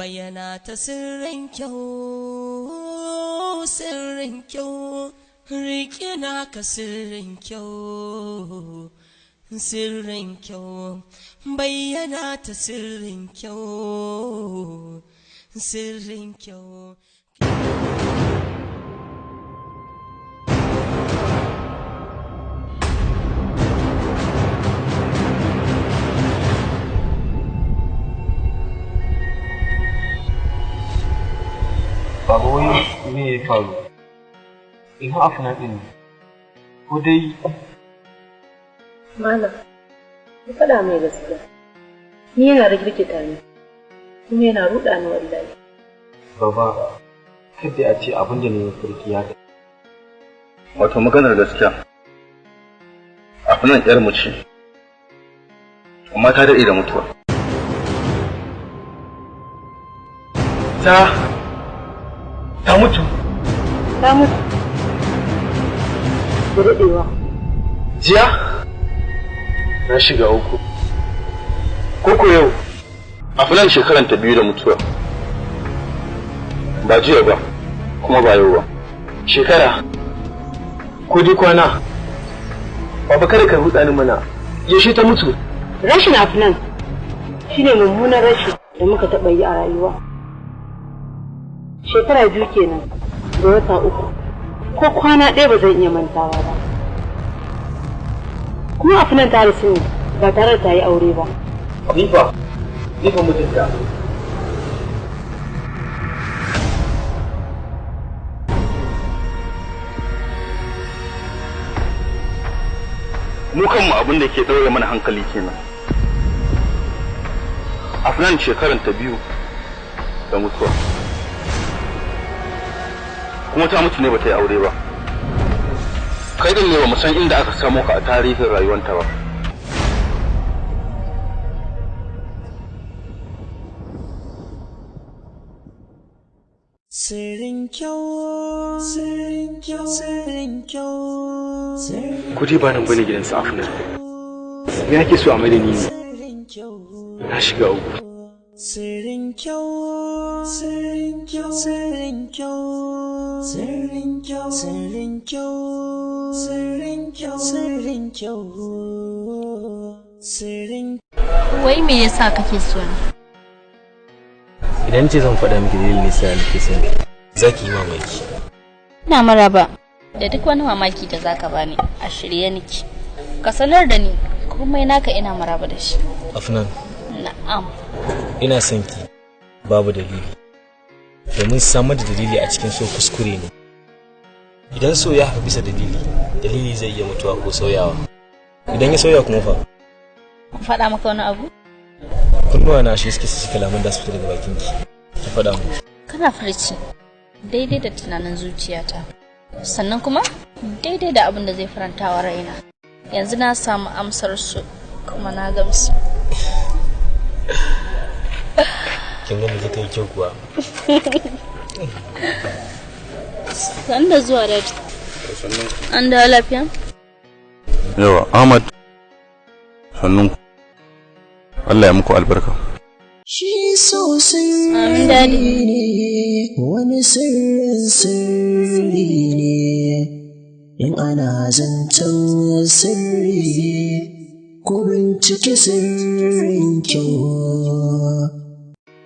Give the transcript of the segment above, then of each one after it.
bayyana ta sirrin kyau riƙe naka sirrin kyau bayyana ta sirrin kyau Baba wai me ya faru? Ina afina ɗin ko dai... Malam, ku faɗa mai gaskiya. Ni yana rikirkita ni, kuma yana ruɗa ni wallahi. Baba, kada a ce abin da ne ya farki ya da. Wato maganar gaskiya, afinan ƴar mu ce, amma ta daɗe da mutuwa. Ta mutu. Ta mutu. Da daɗewa. Jiya? Na shiga uku. Koko yau? Afinan shekaran ta 2 da mutuwa. Ba jiya ba, kuma ba yau ba. Shekara? Ko dai kwana? Baba kada ka ruɗa ni mana. Yaushe ta mutu? Rashin afinan shine mummunan rashi da muka taɓa yi a rayuwa. Shekara 2 kenan da wata 3, ko kwana ɗaya ba zan iya mantawa ba. Kuma afinan ta rasu ne ba tare da ta yi aure ba. Nifa mutunta. Mu kanmu abin da ke ɗaure mana hankali kenan. Afinan shekaran ta 2 da mutuwa. Kuma ta mutu ne ba ta yi aure ba. Kai din ne ba mu san inda aka samu ka a tarihin rayuwanta ba. Sirrin kyau. Ko dai ba nan bane gidan su afina. Me yake so a mai da ni ne? Na shiga uku. Sirrin kyau. Wai me yasa kake so ni? Idan ce zan faɗa miki dalilin ne sai nake son zaki yi mamaki. Ina maraba da duk wani mamaki da zaka bani, a shirye niki. Ka sanar da ni komai naka, ina maraba da shi. Afnan. Na'am. Ina son ki babu dalili. Domin samar da dalili a cikin so kuskure ne. Idan so ya haɗu bisa dalili zai iya mutuwa ko sauyawa. Idan ya sauya kuma fa? Ku faɗa maka wani abu? Kunnuwa na shi suke su kalaman da su fita daga bakin ki faɗa mu. Kana furci daidai da tunanin zuciyata, sannan kuma daidai da abin da zai faranta wa raina. Yanzu na samu amsar su kuma na gamsu. Kin ga mu ta yi kyau kuwa. Sanda zuwa da an da lafiya? Yawa Ahmad, sannun Allah ya muku albarka. Shi so sirri ne, wani sirri ne, in ana zancen sirri, ko bincike sirrin kyau.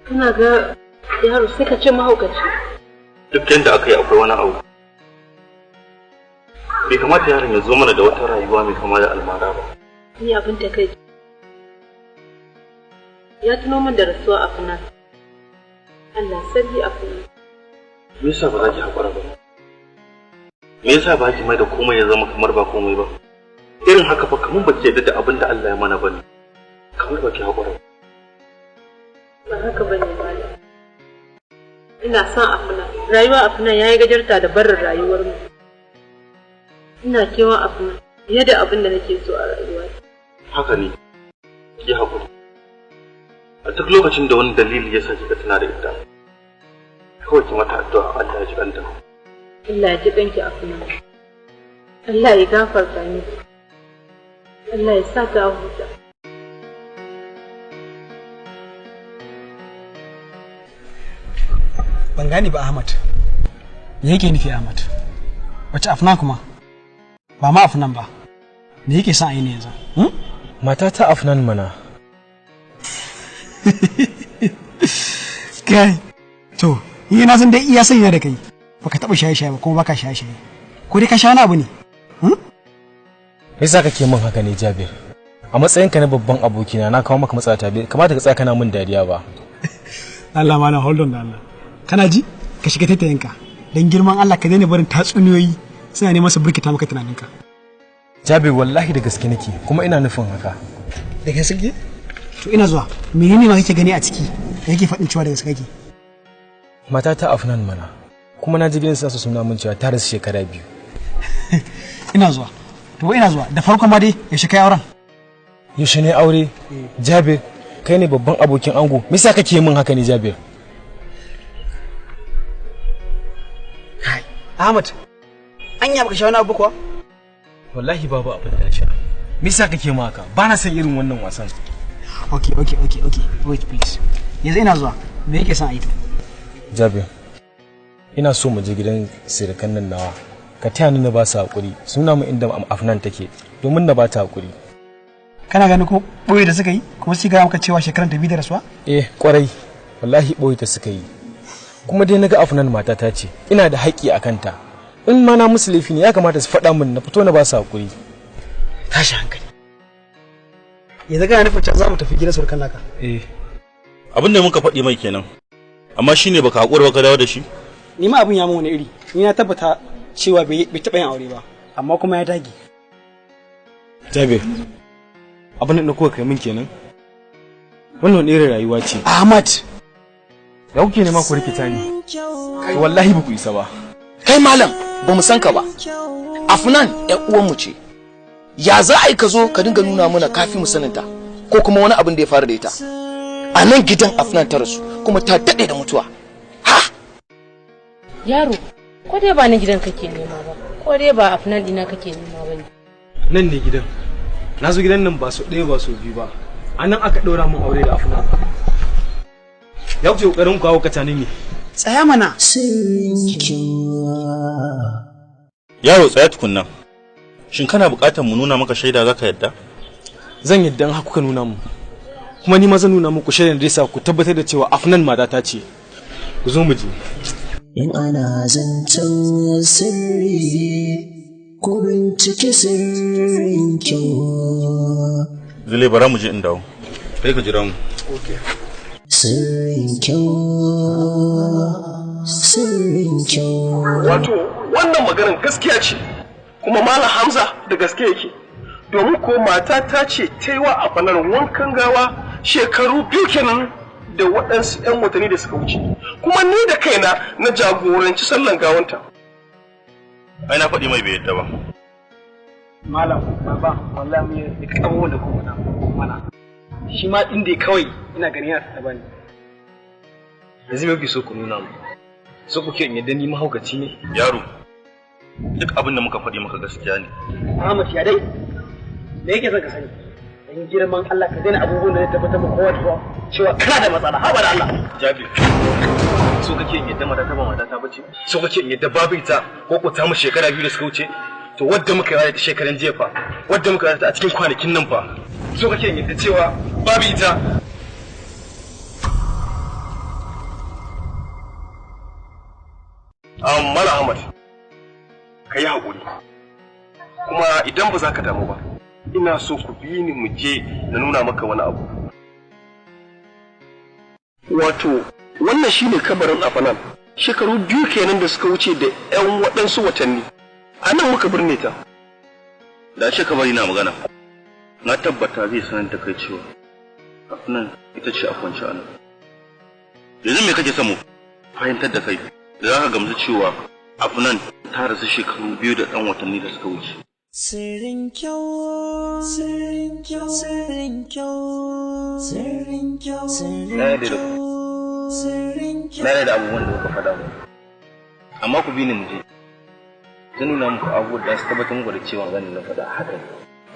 Kana ga yaro sai ka ce mahaukaci. Duk yadda aka yi akwai wani abu. Bai kamata yaron ya zo mana da wata rayuwa mai kama da almara ba. Ni abin da kai ya tuno min da rasuwa a Funan. Allah sarki a Funan. Me yasa ba za ki haƙura ba? Me yasa ba ki mai da komai ya zama kamar ba komai ba? Irin haka fa kamar ba ki yarda da abin da Allah ya mana bane. Kamar ba ki haƙura ba. Ba haka bane malam. Ina son a Funan. Rayuwa a Funan yayi gajarta da barin rayuwar mu. Ina kewa a Funan fiye da abin da nake so a rayuwa. Haka ne. Ki haƙuri. A duk lokacin da wani dalili ya sa kika tuna da ita, kawai ki mata addu'a Allah ya ji ɗanta. Allah ya ji ɗanki a Funan. Allah ya gafarta miki. Allah ya sa ta huta. Ban gane ba Ahmad. Me yake nufi Ahmad? Wace Afnan kuma? Ba ma Afnan ba. Me yake son a yi ne yanzu? Mata ta Afnan mana. Kai. To, ni na san dai iya sanya da kai. Baka taba shaye-shaye ba kuma baka shaye-shaye. Ko dai ka sha wani abu ne? Me yasa kake min haka ne Jabir? A matsayinka na babban abokina na kawo maka matsala ta bai kamata ka tsaya kana min dariya ba. Allah malam hold on da Allah. Kana ji? Ka shiga taitayinka. Dan girman Allah ka daina barin tatsuniyoyi suna neman su burkita maka tunaninka. Jabir wallahi da gaske nake kuma ina nufin haka. Da gaske? To ina zuwa. Menene ma kake gani a ciki? Yake faɗin cewa da gaske kake? Mata ta Afnan mana. Kuma na ji gidan sa suna min cewa ta rasu shekara 2. Ina zuwa. To ina zuwa. Da farko ma dai yaushe kai auren? Yaushe ne aure? Jabir kai ne babban abokin ango. Me yasa kake min haka ne Jabir? Ahmad. Anya baka sha wani abu kuwa? Wallahi babu abin da na sha. Me yasa kake min haka? Ba na son irin wannan wasan. Okay. Wait please. Yanzu ina zuwa. Me yake son a yi to? Jabir. Ina so mu je gidan sirkan nan nawa. Ka taya ni na ba su hakuri. Suna mu inda Afnan take domin na ba ta hakuri. Kana gani ko boye da suka yi kuma sai ga maka cewa shekaran ta 2 da rasuwa? Kwarai. Wallahi boye ta suka yi. Kuma dai naga Afnan matata ce. Ina da haƙƙi a kanta. In ma na musu laifi ne ya kamata su faɗa min na fito na ba su hakuri. Tashi hankali. Yanzu kana nufin za mu tafi gidan surukan naka? Abin da muka faɗi mai kenan. Amma shine baka hakura baka dawo da shi? Ni ma abin ya mun wani iri. Ni na tabbata cewa bai taɓa yin aure ba, amma kuma ya dage. Jabir. Abin da kuka kai min kenan. Wannan irin rayuwa ce. Ahmad. Ya kuke nema ku rikita ni? Kai wallahi ba ku isa ba. Kai malam, ba mu san ka ba. Afnan ƴan uwan mu ce. Ya za a yi ka zo ka dinga nuna mana kafi mu saninta ko kuma wani abin da ya faru da ita. A nan gidan Afnan ta rasu kuma ta daɗe da mutuwa. Ha! Yaro, ko dai ba na gidan kake nema ba, ko dai ba Afnan dina kake nema ba ne. Nan ne gidan. Na zo gidan nan ba so ɗaya ba so biyu ba. A nan aka ɗora min aure da Afnan. Ya kuce ƙoƙarin ku hawo katani ne. Tsaya mana. Yaro tsaya tukunna. Shin kana buƙatar mu nuna maka shaida zaka yadda? Zan yadda in kuka nuna mu. Kuma ni ma zan nuna muku shaidan da yasa ku tabbatar da cewa Afnan matata ce. Ku zo mu je. In ana zancen sirri ko bincike sirrin kyau. Zule bara mu je in dawo. Kai ka jira mu. Okay. Sirrin kyau. Wato wannan maganar gaskiya ce kuma Malam Hamza da gaske yake. Domin ko mata ta ce ta yi wa Afnan wankan gawa shekaru 2 kenan da waɗansu 'yan watanni da suka wuce. Kuma ni da kaina na jagoranci sallan gawanta. Ai na faɗi mai bai yadda ba. Malam, baba, wallahi mu yi kabo da kuma mana. Shi ma din dai kawai ina ganin ya ta bani. Yanzu me kuke so ku nuna mu? So kuke in yadda ni mahaukaci ne? Yaro, duk abin da muka faɗi maka gaskiya ne. Ahmad ya dai. Me yake son ka sani? Dan girman Allah ka daina abubuwan da ya tabbata maka kowa cewa kana da matsala. Haba da Allah. Jabir. So kake in yadda mata ta ba mata ta bace? So kake in yadda babu ita ko ko ta mu shekara 2 da suka wuce? To wadda muka yi ta shekaran jiya fa, wadda muka yi ta a cikin kwanakin nan fa. So kake in yadda cewa babu ita. Mala Ahmad, ka yi haƙuri. Kuma idan ba za ka damu ba, ina so ku bi ni mu je na nuna maka wani abu. Wato, wannan shine kabarin Afnan. Shekaru 2 kenan da suka wuce da 'yan waɗansu watanni. A nan muka birne ta. Da shi kabari na magana. Na tabbata zai sanar da kai cewa Afnan ita ce a kwance a nan. Yanzu me kake samu? Fahimtar da kai. Da za ka gamsu cewa Afnan ta rasu shekaru 2 da ɗan watanni da suka wuce. Sirrin kyau, sirrin kyau, sirrin kyau, sirrin kyau, sirrin kyau, sirrin kyau. Na da abubuwan da kuka faɗa mu. Amma ku bi ni mu je. Zan nuna muku abubuwan da su tabbatar muku da cewa ganin na faɗa haka ne.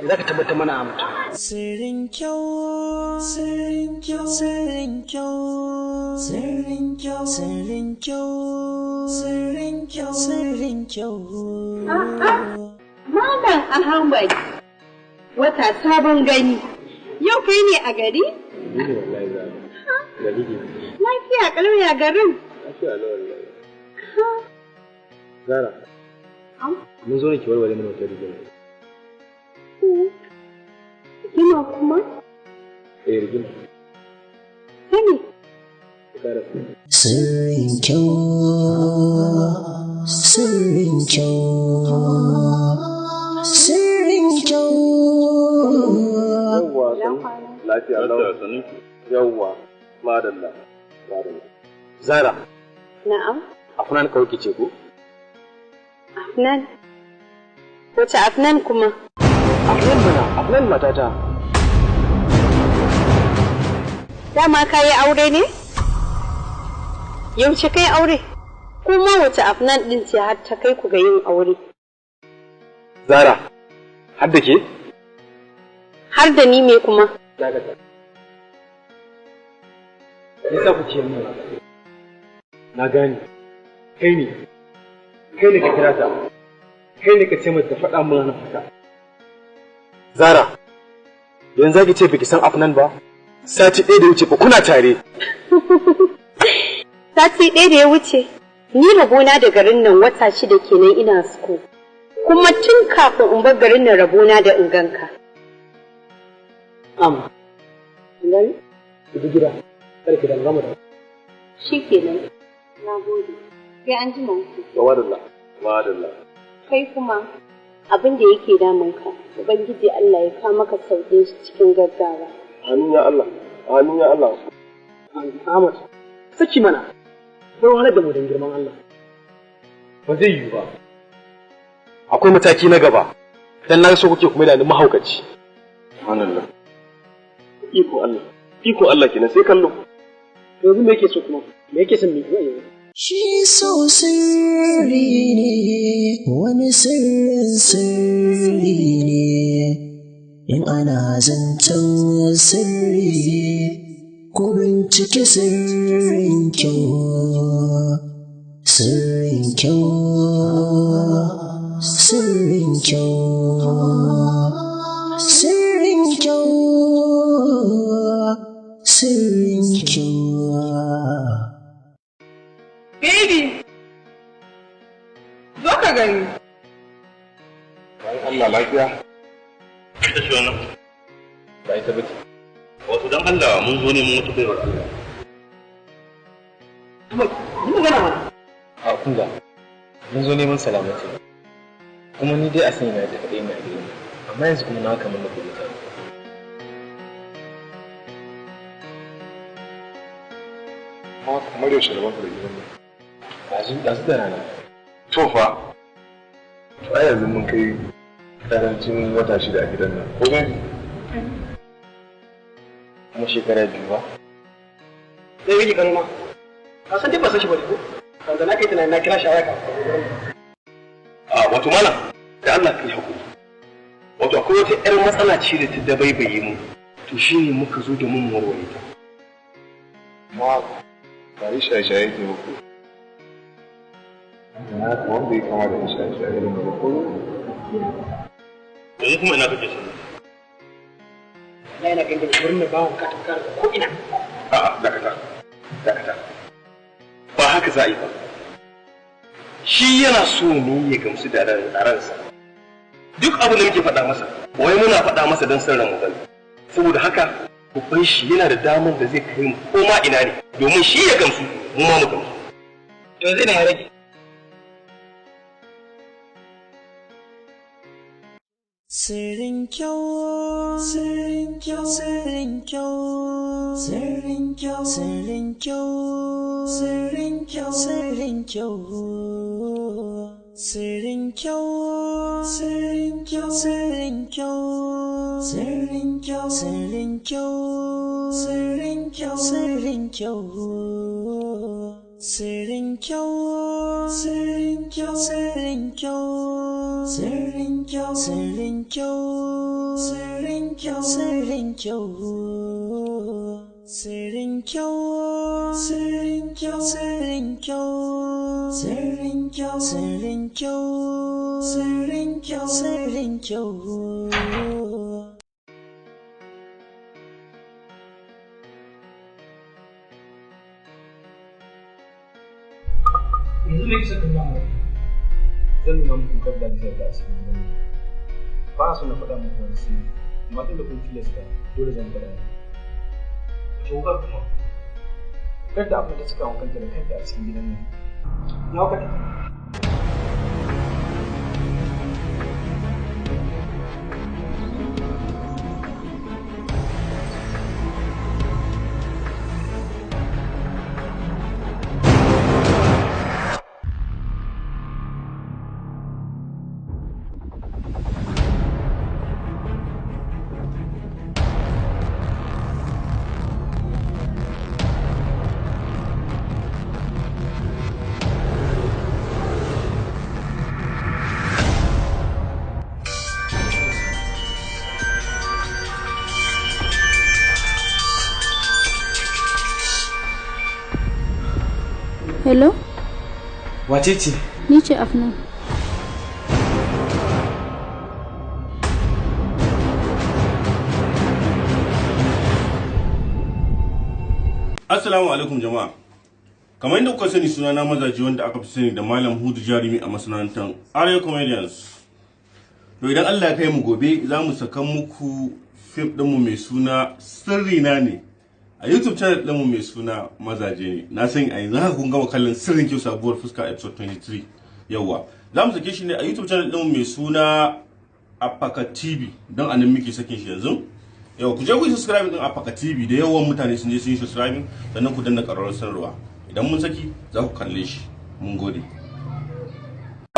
za ka tabbatar mana a mutum. Sirrin kyau, sirrin kyau, sirrin kyau, sirrin kyau, sirrin kyau, sirrin kyau, sirrin kyau. Malam Ahmad, wata sabon gani. Yau kai ne a gari? Ni ne wallahi za da liji. Lafiya kalau ya garin? Lafiya lau wallahi. Zara. Mun zo ne ki warware mana wata rigima. Rigima kuma? Rigima. Sani. Sirrin kyau, sirrin kyau, sirrin kyau. Yawwa, lafiya lau. Yawwa, madalla. Zara. Na'am. Afnan kawai kice ko? Afnan. Wace Afnan kuma? Afnan mana, Afnan matata. Dama ka yi aure ne? Yaushe kai aure? Kuma wace Afnan din ce har ta kai ku ga yin aure? Zara, har da ke? Har da ni me kuma? Dakata. Nisa ku ce min na gane. Kai ne ka kira ta. Kai ne ka ce mata faɗa min na fita. Zara, yanzu za ki ce biki san Afnan ba? Sati ɗaya da wuce fa kuna tare. Sati ɗaya da ya wuce, ni rabona da garin nan wata 6 kenan ina suko. Kuma tun kafin in bar garin nan rabona da in ganka. Gani? Ki bi gida, kar ki dangama da. Shi kenan. Na gode. Sai an ji ku. Madalla. Kai kuma abin da yake damun ka, Ubangiji Allah ya kawo maka sauƙin shi cikin gaggawa. Amin ya Allah. Amin ya Allah. Ahmad, saki mana. Don wahalar da mu don girman Allah. Ba zai yiwu ba. Akwai mataki na gaba. Dan na so kuke kuma da ni mahaukaci. Subhanallah. Iko Allah kenan sai kallo. Yanzu me yake so kuma? Me yake son me yanzu? Shi so sirri ne, wani sirrin sirri ne, in ana zancen sirri, ko bincike sirrin kyau, sirrin kyau, sirrin kyau, sirrin kyau, sirrin kyau. Baby! Zo ka gani. Bayan Allah lafiya. Ita ce wannan. Ba ita bace. Wato dan Allah mun zo ne mun wata baiwar Allah. Ni magana mana. A kunga. Mun zo neman salamati. Kuma ni dai a sani na da kaɗai mai gari. Amma yanzu kuma na kamar na kuɗi ta. Kamar yaushe da banka da gidan nan. Ɗazu da rana. To fa, a yanzu mun kai ƙarancin wata 6 a gidan nan. Ko gani? Kuma shekara 2 ba. Sai wani kanuma. Ka san dai ba san shi ba ko? Kan na kai tunani na kira shi a waya ka. Wato malam, da Allah kai hakuri. Wato akwai wata 'yar matsala ce da ta dabaibaye mu. To shine muka zo domin mu warware ta. Ma ba yi shaye-shaye ke muku. Na ka wanda ya kama da yin shaye-shaye da mai ko? Yanzu kuma ina kake so? Na yana ganin wurin da bawon ka tankar ko ina. A'a, dakata. Ba haka za a yi ba. Shi yana so ne ya gamsu da ransa. Duk abin da muke faɗa masa, wai muna faɗa masa don son ran mu. Saboda haka, babban shi yana da damar da zai kai mu koma ina ne, domin shi ya gamsu, mu ma mu gamsu. To zai na ya rage. Sirrin kyau, sirrin kyau, sirrin kyau, sirrin kyau, sirrin kyau, sirrin kyau, sirrin kyau, sirrin kyau, sirrin kyau, sirrin kyau, sirrin kyau, sirrin kyau, sirrin kyau, sirrin kyau. Sirrin kyau, sirrin kyau, sirrin kyau, sirrin kyau, sirrin kyau, sirrin kyau, sirrin kyau, sirrin kyau, sirrin kyau, sirrin kyau, sirrin kyau, sirrin kyau, sirrin kyau, sirrin kyau. yanzu ne kisa kan yamma zan nuna muku kadda da da cikin gidan ba su na faɗa muku wani sirri amma tun da kun tilasta dole zan faɗa muku shogar kuma kadda abin da suka hankanta da kanta a cikin gidan nan na wakata Hello? wace ce? Ni ce Afnan. Assalamu alaikum jama'a. Kamar yadda kuka sani sunana mazaji wanda aka fi sani da Malam Hudu Jarumi a masana'antar Arewa Comedians. To idan Allah ya kai mu gobe za mu saka muku fim ɗinmu mai suna Sirrina ne. A YouTube channel ɗinmu mai suna Mazaje ne. Na san a yanzu haka kun gama kallon Sirrin Kyau sabuwar fuska episode 23. Yawwa. Za mu sake shi ne a YouTube channel ɗinmu mai suna Apaka TV don anan muke sakin shi yanzu. Yau ku je ku subscribe din Apaka TV da yawan mutane sun je sun yi subscribe sannan ku danna ƙararrawar sanarwa. Idan mun saki za ku kalle shi. Mun gode.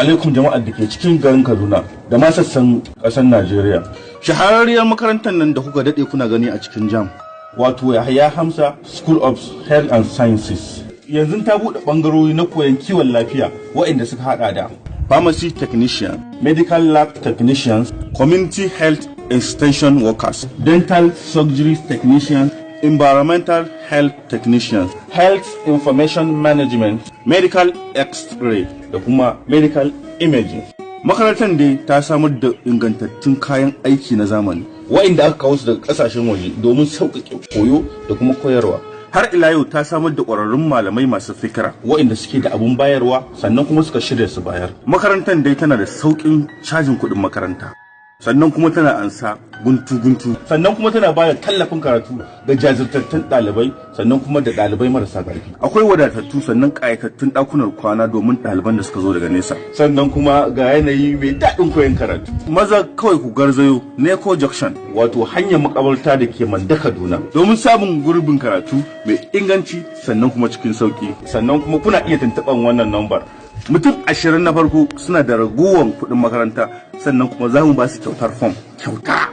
Alaikum jama'ar da ke cikin garin Kaduna da ma sassan ƙasar Najeriya. Shahararriyar makarantar nan da kuka dade kuna gani a cikin jam. Wato Yahaya Hamza School of Health and Sciences. Yanzu ta bude bangarori na koyon kiwon lafiya waɗanda suka hada da pharmacy technician, medical lab technicians, community health extension workers, dental surgery technicians, environmental health technicians, health information management, medical x-ray da kuma medical imaging. Makarantar dai ta samar da ingantattun kayan aiki na zamani waɗanda aka kawo su daga ƙasashen waje domin sauƙaƙe koyo da kuma koyarwa. Har ila yau ta samar da ƙwararrun malamai masu fikira waɗanda suke da abun bayarwa sannan kuma suka shirya su bayar. Makarantar dai tana da sauƙin cajin kuɗin makaranta. Sannan kuma tana ansa guntu sannan kuma tana bada tallafin karatu ga jajirtattun ɗalibai sannan kuma da ɗalibai marasa ƙarfi. Akwai wadatattu sannan ƙayatattun ɗakunan kwana domin ɗaliban da suka zo daga nesa sannan kuma ga yanayi mai daɗin koyon karatu. Maza kawai ku garzayo Neko Junction wato hanyar makabarta da ke Manda Kaduna domin samun gurbin karatu mai inganci sannan kuma cikin sauki. Sannan kuma kuna iya tuntuɓan wannan lambar. Mutum 20 na farko suna da ragowar kuɗin makaranta sannan kuma za mu ba su kyautar fom kyauta.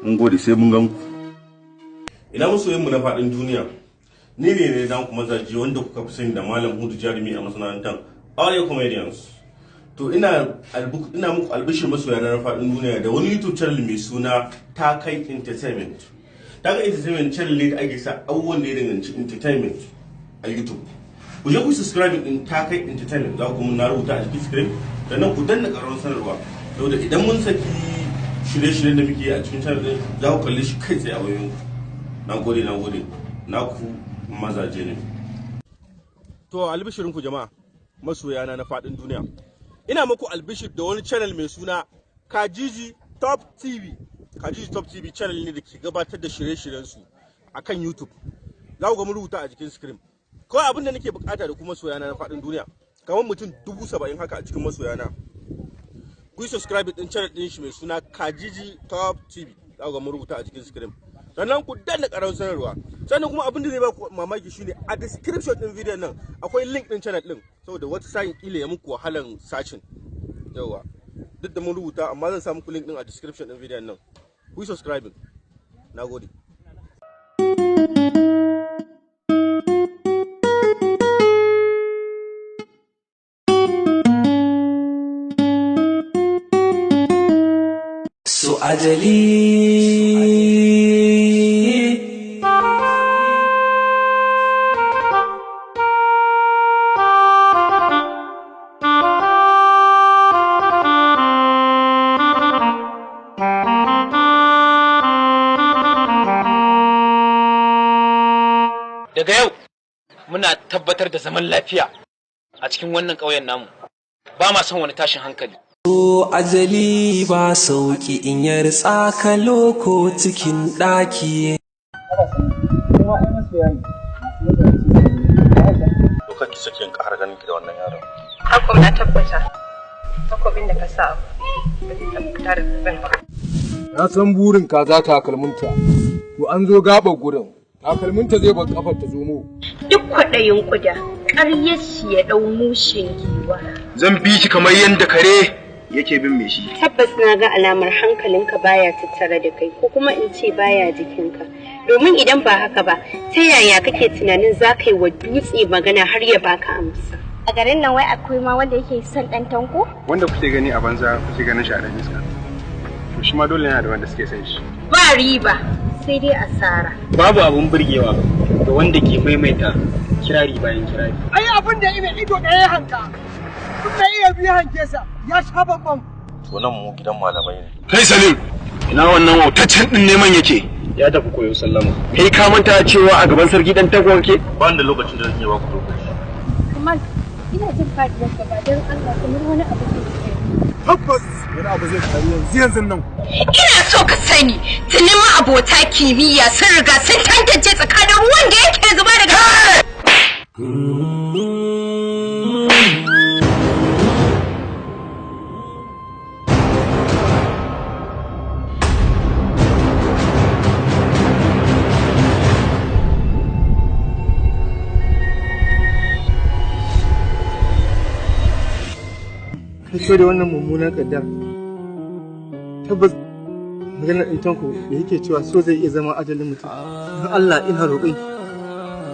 Mun gode sai mun gan ku. Ina masoyinmu na faɗin duniya. Ni ne dan ku mazaji wanda kuka fi sani da Malam Hudu Jarumi a masana'antar Arewa Comedians. To ina muku albishir masoya na faɗin duniya da wani YouTube channel mai suna Takai Entertainment. Takai Entertainment channel ne da ake sa abubuwan da ya danganci entertainment a YouTube. Ku je ku subscribe din Takai Entertainment za ku mun na rubuta a cikin screen sannan ku danna ƙararrawar sanarwa saboda idan mun saki shirye-shiryen da muke a cikin channel din za ku kalle shi kai tsaye a wayoyinku. Nagode naku mazaje ne. To albishirin ku jama'a masoyana na faɗin duniya. Ina muku albishir da wani channel mai suna Kajiji Top TV. Kajiji Top TV channel ne da ke gabatar da shirye-shiryen su akan YouTube. Za ku ga mun rubuta a jikin screen. Kawai abin da nake bukata da kuma masoyana na faɗin duniya kamar mutum 70,000 haka a cikin masoyana. Ku yi subscribe din channel din shi mai suna Kajiji Top TV. Za ku ga mun rubuta a jikin screen. Sannan ku danna ƙararrawar sanarwa. Sannan kuma abin da zai ba ku mamaki shine a description din video nan akwai link din channel din saboda wata sa'in kila ya muku wahalan searching. Yawa. Duk da mun rubuta amma zan sa muku link din a description din video nan. Ku yi subscribing. Nagode. So ajali. Daga yau muna tabbatar da zaman lafiya a cikin wannan ƙauyen namu. Ba ma son wani tashin hankali. To ajali ba sauki in ya ritsa ka loko cikin ɗaki. To kake sake in ƙara ganin ki da wannan yaron. Hakom na tabbata. Takobin da ka sa ba zai tabbata da zan ba. Na san burin kaza takalminta. To an zo gaɓar gurin. Takalminta zai bar kafar ta zomo. Duk kwaɗayin kuda, ƙaryar shi ya ɗau mushin giwa. Zan bi shi kamar yadda kare yake bin mai shi. Tabbas na ga alamar hankalinka baya tattare da kai ko kuma in ce baya jikinka. Domin idan ba haka ba, ta yaya kake tunanin za ka yi wa dutse magana har ya baka amsa? A garin nan wai akwai ma wanda yake son ɗan tanko? Wanda kuke gani a banza kuke ganin shi a ɗan iska. To shi ma dole yana da wanda suke son shi. Ba riba, sai dai asara. Babu abun burgewa ga wanda ke maimaita kirari bayan kirari. Ai abin da ina ido ɗaya hanka. Kun na iya biya hanke sa ya sha babban. To nan mu gidan malamai ne. Kai Salim, ina wannan wautaccen ɗin neman yake? Ya tafi koyo sallama. Kai ka manta cewa a gaban sarki dan tagwar ke? Ba da lokacin da zan yi wa ku lokaci. Kamal, ina jin fadiyar ka ba don Allah kamar wani abu da ke. Tabbas wani abu zai faru yanzu nan. Ina so ka sani, tuni abota kimiyya sun riga sun tantance tsakanin ruwan da yake zuba daga Kai da wannan mummunan kaddara. Tabbas maganar intanku da yake cewa so zai iya zama ajalin mutum. Don Allah ina roƙon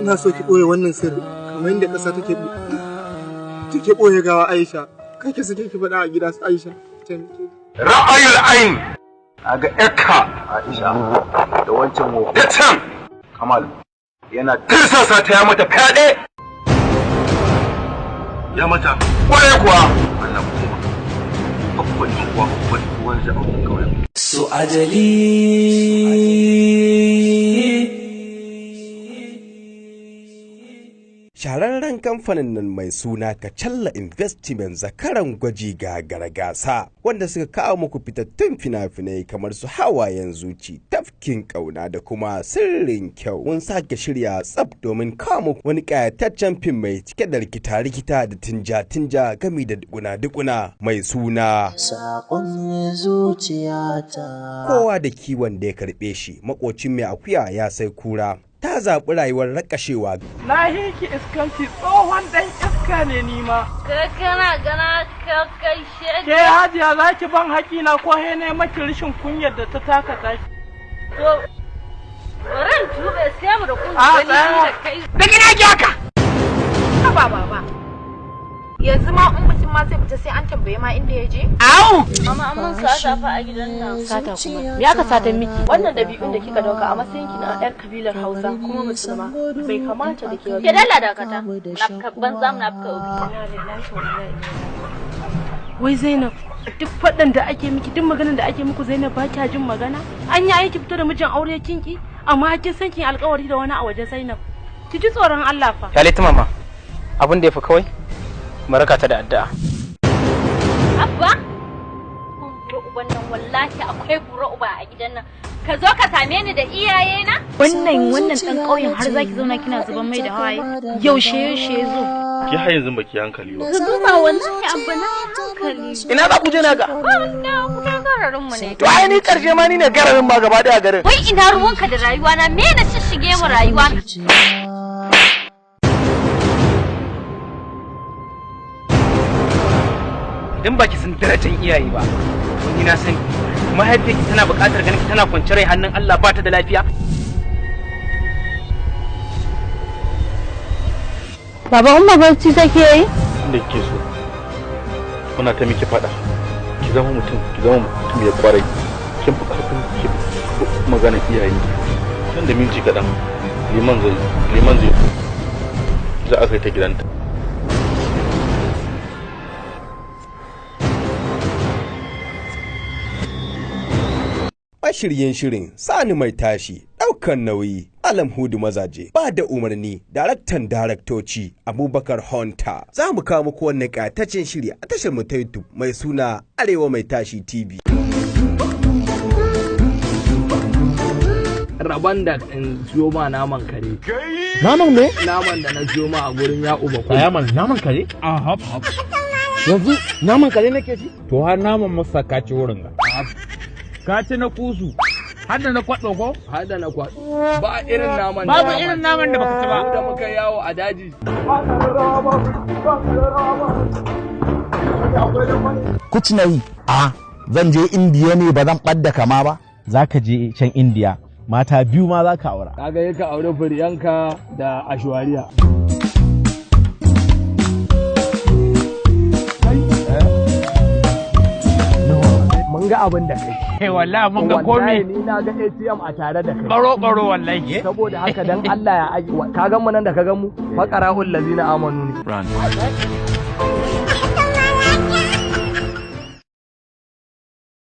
ina so ki ɓoye wannan sirri kamar yadda ƙasa take ɓoye gawa Aisha. Kai ki sake ki faɗa a gida su Aisha. Ra'ayul ain a ga ƴarka Aisha da wancan wofatan Kamal yana tirsasa ta ya mata fyaɗe. Ya mata ƙwarai kuwa. Allah ku taimaka. Babban uwa babban uwan jama'a kawai. So ajali. Shahararren kamfanin nan mai suna Kachalla Investment zakaran gwaji ga gargasa wanda suka kawo muku fitattun fina-finai kamar su hawayen zuci, tafkin kauna da kuma sirrin kyau. Mun sake shirya tsab domin kawo muku wani kayataccen fim mai cike da rikita-rikita da tinja-tinja gami da dukuna-dukuna mai suna Saƙon zuciyata. Kowa da kiwon da ya karɓe shi, makocin mai akuya ya sai kura. Ta zaɓi rayuwar rakashewa. Na hiki iskanci tsohon ɗan iska ne nima. Kana gana ka kai shege. Ke hajiya za ki ban haƙina ko he ne maki rashin kunyar da ta taka tashi. To, ran tube sai mu da kunya da kai. Da gina ki haka. Ba. Yanzu ma in mutum ma sai fita sai an tambaye ma inda ya je? Au! Mama an mun sata fa a gidan nan. Sata kuma. Me aka sata miki? Wannan dabi'un da kika dauka a matsayin ki na 'yar kabilar Hausa kuma musulma bai kamata da ke. Ke dalla dakata. Na banza mu na fuka ubi. Wai Zainab, duk faɗan da ake miki, duk maganar da ake muku Zainab ba kya jin magana? An yi aiki fito da mijin aure kinki, amma kin san kin alƙawari da wani a waje Zainab. Ki ji tsoron Allah fa. Ya laita mama. Abin da ya fi kawai maraka ta da addu'a. Abba? Bura uban nan wallahi akwai bura uba a gidan nan. Ka zo ka same ni da iyayena? Wannan ɗan ƙauyen har zaki zauna kina zuban mai da hawaye. Yaushe ya zo. Ki har yanzu baki hankali ba. Ka duba wallahi abba na hankali. Ina za ku je na ga? Na kuka gararin mu ne. To ai ni karshe ma ni ne gararin ma gaba daya garin. Wai ina ruwanka da rayuwa na me na shige mu rayuwa? Idan baki san darajar iyaye ba, ni na sani mahaifiyarki tana buƙatar ganin tana kwance rai hannun Allah ba ta da lafiya. Baba umma barci take yi? Inda kike so. Muna ta miki fada. Ki zama mutum ya kwarai. kin fi karfin ki magana iyaye nan da minti kaɗan liman zai za a kai ta gidanta. Mashiryin shirin Sani Mai Tashi, ɗaukan nauyi Alam Hudu Mazaje, ba da umarni daraktan daraktoci Abubakar Hunter. Za mu kawo muku wannan ƙayataccen shiri a tashar mu ta YouTube mai suna Arewa Mai Tashi TV. Rabon da in siyo ma naman kare. Naman me? Naman da na siyo ma a gurin ya uba ko. Naman kare? Aha. Yanzu naman kare nake ci? To har naman masa ka ci wurin ga. Ka ci na kusu. Har da na kwaɗo ko? Har da na kwaɗo. Ba irin naman babu irin naman da baka ci ba. Da muka yawo a daji. Kuci na yi. Zan je Indiya ne ba zan ɓadda kama ba. Za ka je can Indiya. Mata biyu ma za ka aura. Kaga yi ka aure Furiyanka da Ashwariya. Mun ga abin da kai. Wallahi mun ga komai. Wallahi ni na ga ATM a tare da kai. Baro wallahi. Saboda haka dan Allah ya aji. Ka gan mu nan da ka gan mu? Faqara'ul lazina amanu ne.